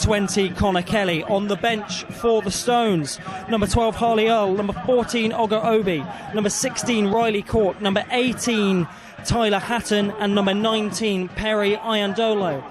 20, Connor Kelly. On the bench for the Stones, number 12, Harley Earl, number 14, Ogger Obi, number 16, Riley Court, number 18, Tyler Hatton, and number 19, Perry Iandolo.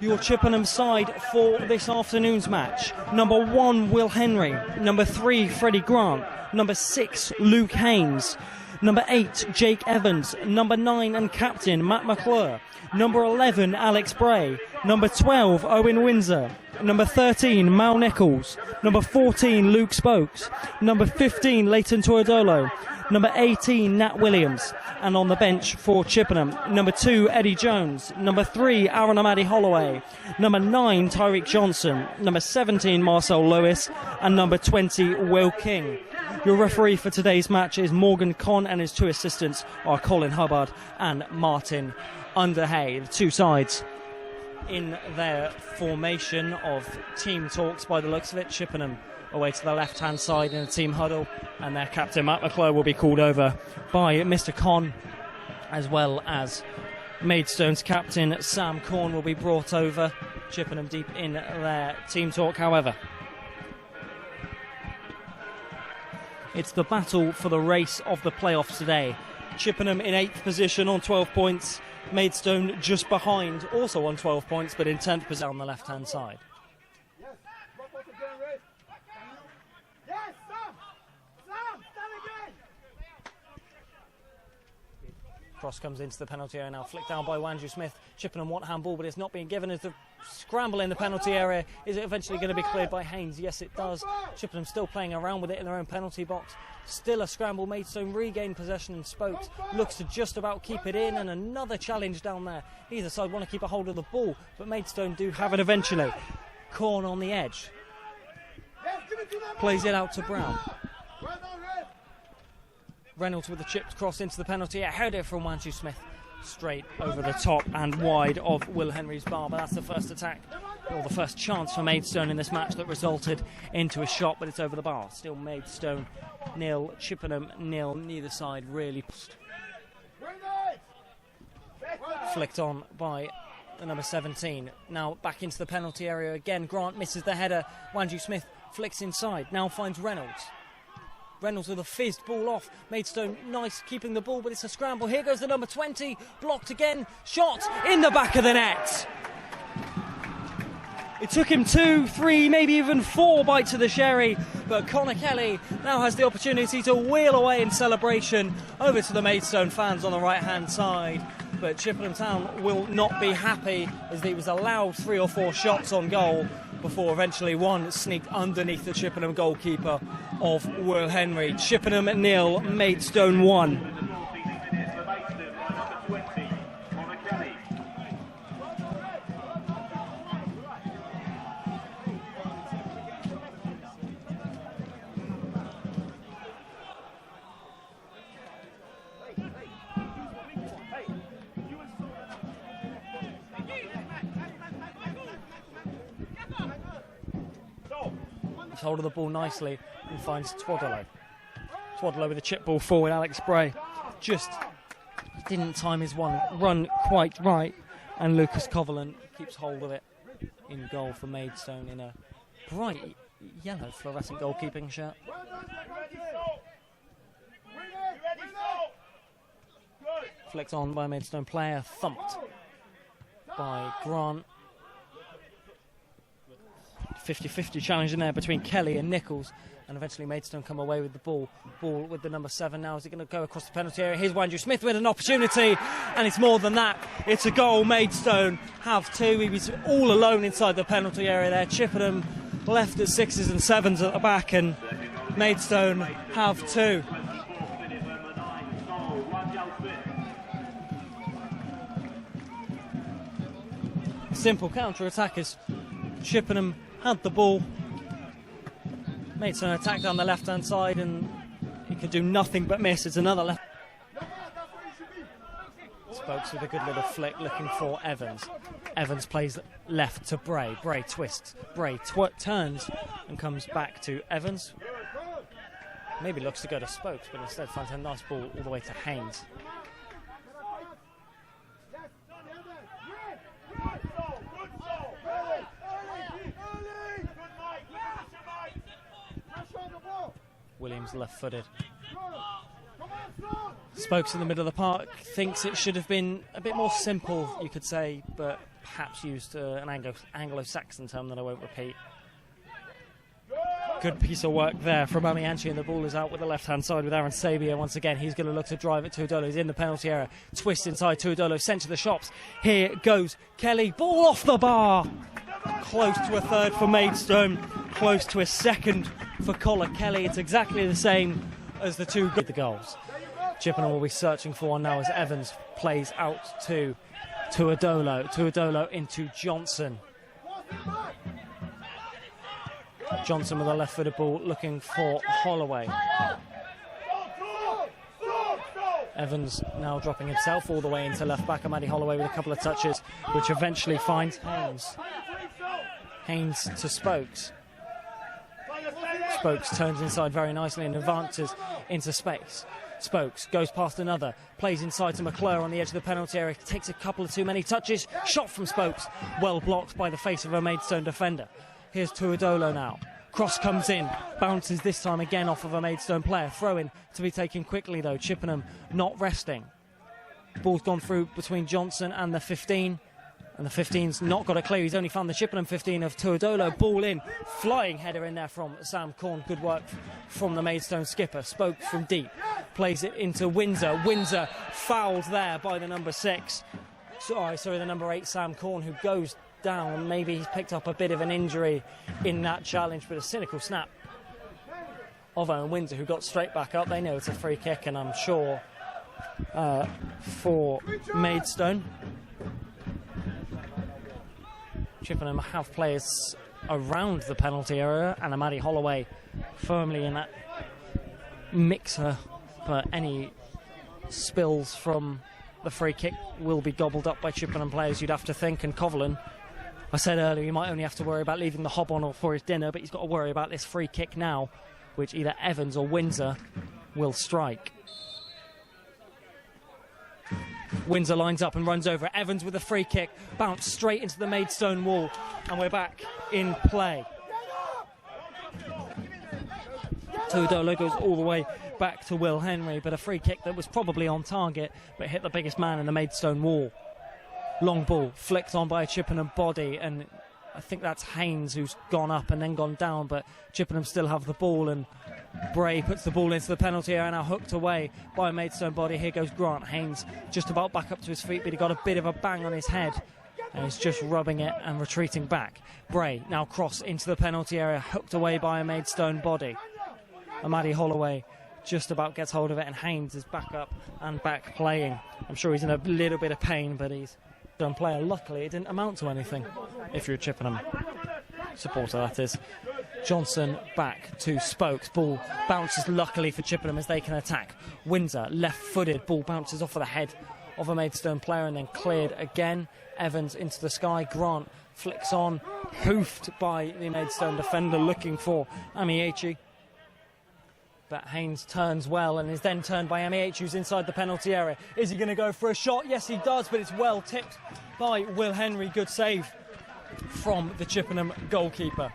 Your Chippenham side for this afternoon's match: number 1, Will Henry, number 3, Freddie Grant, number 6, Luke Haynes, number 8, Jake Evans, number 9 and captain Matt McClure, number 11, Alex Bray, number 12, Owen Windsor, number 13, Mal Nichols, number 14, Luke Spokes, number 15, Leighton Tuadolo, number 18, Nat Williams. And on the bench for Chippenham, number 2, Eddie Jones, number 3, Aaron Amadi Holloway, number 9, Tyreek Johnson, number 17, Marcel Lewis, and number 20, Will King. Your referee for today's match is Morgan Conn, and his 2 assistants are Colin Hubbard and Martin Underhay. The 2 sides in their formation of team talks by the looks of it. Chippenham away to the left-hand side in a team huddle, and their captain Matt McClure will be called over by Mr. Conn, as well as Maidstone's captain Sam Corn will be brought over. Chippenham deep in their team talk, however. It's the battle for the race of the playoffs today. Chippenham in 8th position on 12 points, Maidstone just behind, also on 12 points, but in 10th position on the left-hand side. Cross comes into the penalty area now, flicked down by Wanju Smith. Chippenham want handball, but it's not being given as the scramble in the penalty area. Is it eventually going to be cleared by Haynes? Yes, it does. Chippenham still playing around with it in their own penalty box. Still a scramble. Maidstone regain possession and Spokes looks to just about keep it in, and another challenge down there. Either side want to keep a hold of the ball, but Maidstone do have it eventually. Corn on the edge. Plays it out to Brown. Reynolds with the chipped cross into the penalty. A header from Wanju Smith. Straight over the top and wide of Will Henry's bar. But that's the first attack, or the first chance for Maidstone in this match that resulted into a shot, but it's over the bar. Still Maidstone 0, Chippenham 0. Neither side really flicked on by the number 17. Now back into the penalty area again. Grant misses the header. Wanju Smith flicks inside. Now finds Reynolds. Reynolds with a fizzed ball off. Maidstone nice keeping the ball, but it's a scramble. Here goes the number 20. Blocked again. Shot in the back of the net. It took him 2, 3, maybe even 4 bites of the sherry, but Connor Kelly now has the opportunity to wheel away in celebration over to the Maidstone fans on the right-hand side. But Chippenham Town will not be happy, as he was allowed 3 or 4 shots on goal before eventually one sneaked underneath the Chippenham goalkeeper of Will Henry. Chippenham 0, Maidstone 1. Hold of the ball nicely and finds Tuadolo. Tuadolo with a chip ball forward. Alex Bray just didn't time his run quite right, and Lucas Coverland keeps hold of it in goal for Maidstone in a bright yellow fluorescent goalkeeping shirt. Flicked on by a Maidstone player, thumped by Grant. 50-50 challenge in there between Kelly and Nichols, and eventually Maidstone come away with the ball with the number 7 now. Is it going to go across the penalty area? Here's Andrew Smith with an opportunity, and it's more than that. It's a goal. Maidstone have 2. He was all alone inside the penalty area there. Chippenham left at 6s and 7s at the back, and Maidstone have 2. Simple counter-attack as Chippenham had the ball. Maidstone attacked down the left-hand side, and he could do nothing but miss. It's another left. Spokes with a good little flick, looking for Evans. Evans plays left to Bray. Bray twists. Bray turns and comes back to Evans. Maybe looks to go to Spokes, but instead finds a nice ball all the way to Haynes. Williams left-footed. Spokes in the middle of the park thinks it should have been a bit more simple, you could say, but perhaps used an Anglo-Saxon term that I won't repeat. Good piece of work there from 𝗵𝗵𝗵𝗵𝗵, and the ball is out with the left-hand side with Aaron Sabia once again. He's going to look to drive it. 𝗛𝗶𝗴𝗵𝗵. He's in the penalty area. Twist inside 𝗛𝗶𝗴𝗵𝗵, sent to the shops. Here goes Kelly. Ball off the bar. Close to a 3rd for Maidstone. Close to a 2nd for Collar Kelly. It's exactly the same as the 2 goals. Chippenham will be searching for one now as Evans plays out to 𝗛𝗶𝗴𝗵𝗵. 𝗛𝗶𝗴𝗵𝗵 into Johnson. Johnson with a left-footed ball looking for Holloway. Evans now dropping himself all the way into left-back. Amadi Holloway with a couple of touches, which eventually finds Haynes. Haynes to Spokes. Spokes turns inside very nicely and advances into space. Spokes goes past another, plays inside to McClure on the edge of the penalty area, takes a couple of too many touches, shot from Spokes, well blocked by the face of a Maidstone defender. Here's 𝗛𝗶𝗴𝗵𝗵 now. Cross comes in, bounces this time again off of a Maidstone player. Throw-in to be taken quickly though, Chippenham not resting. Ball's gone through between Johnson and the 15, and the 15's not got a clear. He's only found the Chippenham 15 of 𝗛𝗶𝗴𝗵𝗵. Ball in, flying header in there from Sam Corn. Good work from the Maidstone skipper. Spoke from deep, plays it into Windsor. Windsor fouled there by the number 6. Sorry, the number 8, Sam Corn, who goes down. Maybe he's picked up a bit of an injury in that challenge, but a cynical snap of Owen Windsor, who got straight back up. They know it's a free kick, and I'm sure for Maidstone. Chippenham have players around the penalty area, and Amadi Holloway firmly in that mixer, but any spills from the free kick will be gobbled up by Chippenham players, you'd have to think. And Kovalen, I said earlier, he might only have to worry about leaving the hob on or for his dinner, but he's got to worry about this free kick now, which either Evans or Windsor will strike. Windsor lines up and runs over. Evans with a free kick, bounced straight into the Maidstone wall, and we're back in play. 𝗛𝗶𝗴𝗵𝗵 goes all the way back to Will Henry, but a free kick that was probably on target, but hit the biggest man in the Maidstone wall. Long ball flicked on by a Chippenham body, and I think that's Haynes who's gone up and then gone down, but Chippenham still have the ball, and Bray puts the ball into the penalty area, now hooked away by a Maidstone body. Here goes Grant. Haynes just about back up to his feet, but he got a bit of a bang on his head, and he's just rubbing it and retreating back. Bray now cross into the penalty area, hooked away by a Maidstone body. Amadi Holloway just about gets hold of it, and Haynes is back up and back playing. I'm sure he's in a little bit of pain, but he's done player. Luckily, it didn't amount to anything, if you're a Chippenham supporter, that is. Johnson back to Spokes. Ball bounces luckily for Chippenham as they can attack. Windsor, left-footed. Ball bounces off of the head of a Maidstone player and then cleared again. Evans into the sky. Grant flicks on, hoofed by the Maidstone defender looking for 𝗵𝗵𝗵𝗵𝗵. But Haynes turns well and is then turned by 𝗵𝗵𝗵𝗵𝗵, who's inside the penalty area. Is he going to go for a shot? Yes, he does, but it's well tipped by Will Henry. Good save from the Chippenham goalkeeper.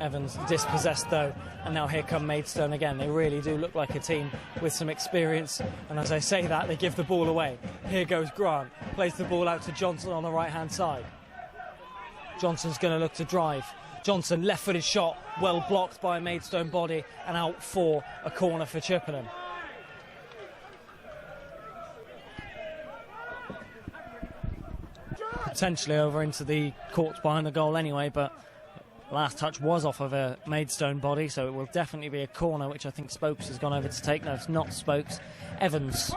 Evans dispossessed though, and now here come Maidstone again. They really do look like a team with some experience, and as I say that, they give the ball away. Here goes Grant, plays the ball out to Johnson on the right-hand side. Johnson's going to look to drive. Johnson, left-footed shot, well blocked by a Maidstone body, and out for a corner for Chippenham. Potentially over into the courts behind the goal anyway, but last touch was off of a Maidstone body, so it will definitely be a corner, which I think Spokes has gone over to take. No, it's not Spokes. Evans,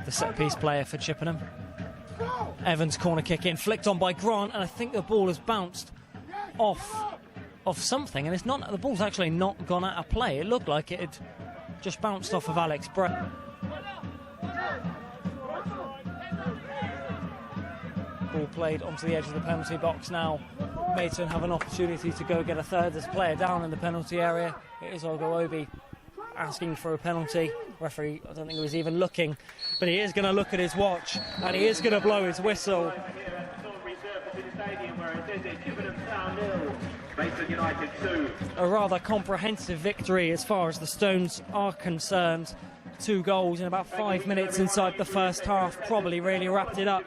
the set-piece player for Chippenham. Evans corner kick in, flicked on by Grant, and I think the ball has bounced off something, and it's not. The ball's actually not gone out of play. It looked like it had just bounced off of Alex Brett. Ball played onto the edge of the penalty box now. Maidstone have an opportunity to go get a third. There's a player down in the penalty area. It is 𝗠𝘁𝗵𝗵𝗵 asking for a penalty. Referee, I don't think he was even looking, but he is going to look at his watch and he is going to blow his whistle. A rather comprehensive victory as far as the Stones are concerned. 2 goals in about 5 minutes inside the first half, probably really wrapped it up.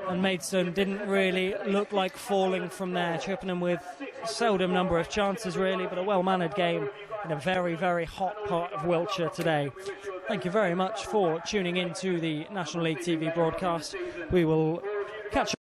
And Maidstone didn't really look like falling from there. Chippenham with a seldom number of chances really, but a well-mannered game in a very, very hot part of Wiltshire today. Thank you very much for tuning in to the National League TV broadcast. We will catch